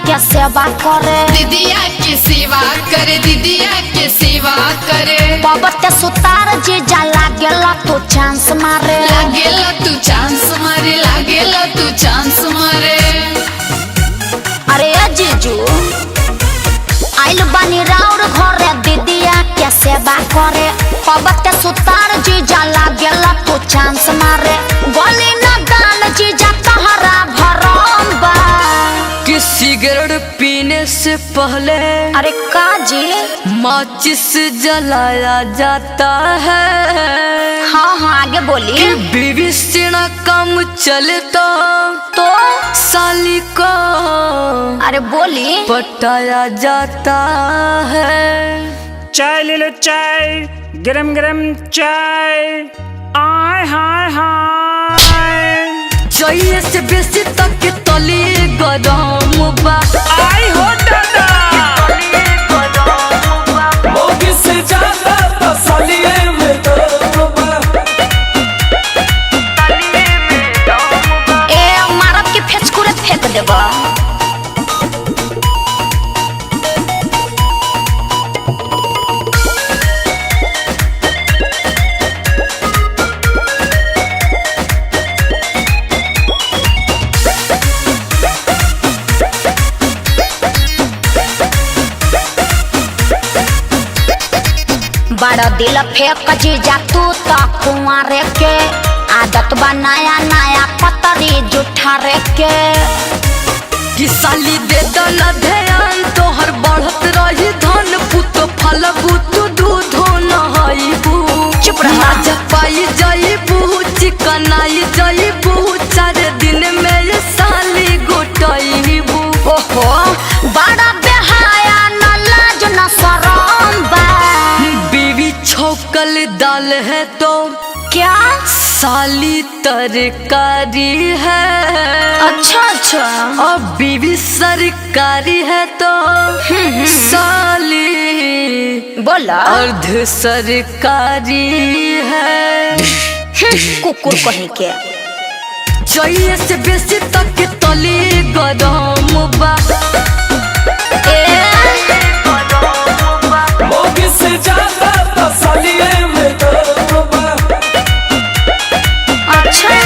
के सेवा करे, दीदिया के सेवा करे, दीदिया के सेवा करे। पबते सुतार जीजा लागेला तू चांस मारे, लागेला तू चांस मारे, लागेला तू चांस मारे। अरे जीजू आइल बानी राउर घरे दीदिया के सेवा करे, पबते सुतार जीजा लागेला तू चांस मारे। गोली न दान जीजा तहरा भरम बा कि सिगरेट पीने से पहले अरे काजी माचिस जलाया जाता है। हाँ आगे बोली। कि बीवी से ना काम चले तो साली को अरे बोली पटाया जाता है। चाय ले लो चाय, गरम गरम चाय। आय हाय हाय चाहिए से बेसी तक के तली गरम बा। आई हो दादा मोगी से ज्यादा तसलिए में दम। ए मारब के फेचकुरे फेंक देबा। बड़ा दिल फेंक जीजा तू तो कुंवारे के, आदत बनाया नया पतरी जुठा रे के। कि साली दे दल ध्यान तोहर बढ़त रही धन पुत फलबू तू दूध नहाइबू। चुप रह। मजा पाई जाइबू चिकनाई जाइबू 4 दिन में ये साली गोटाइबू। ओहो बड़ा बेहाया न लाज न शरम बा। बीवी छौकल दाल है तो क्या साली तरकारी है। अच्छा अच्छा और बीवी सरकारी है तो साली बोला अर्ध सरकारी है। कुकुर कहीं के। चाहिए से बेसी तक के तली गरम बा। मोगी से ज्यादा तसलिए में दम। अच्छा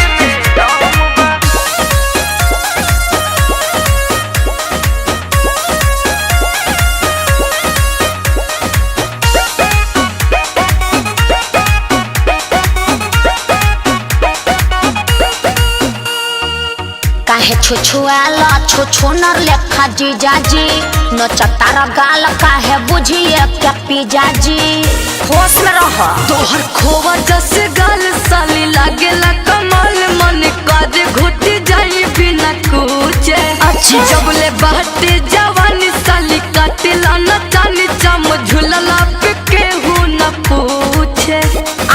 काहे छुछुआला छुछुनर लेखा जीजाजी न चटार गाल काहे बुझिए क्या पीजाजी। होश में रह। तोहर खोवा जस गाल साली लागेला कमाल मन काजे घुट जाई बिना कुछ। अच्छा। जब ले बाटे जवानी साली काटेला न जानी चम झुलला पे केहू न पूछे।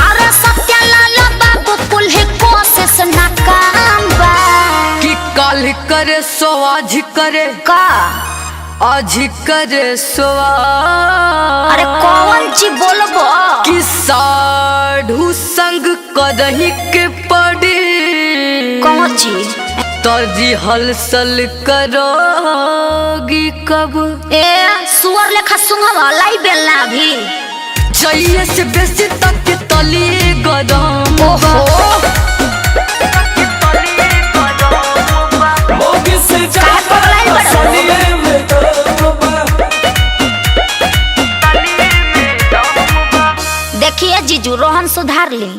अरे सत्यालाल बाबू कुल्हे कोशिश नाकाम बा। कि काल करे सो आज करे का आज करे सो अरे कौन ची बोलबो। कि साढ़ू संग करही के पड़ी कौन ची तर्जी हलचल करोगी कब। ए सुअर लेखा सुंघवा लाई बेलना भी। चाहिए से बेसी तक के तली गरम बा। ओहो मोगी से ज्यादा तसलिए में दम। देखिए जीजू रोहन सुधार ली।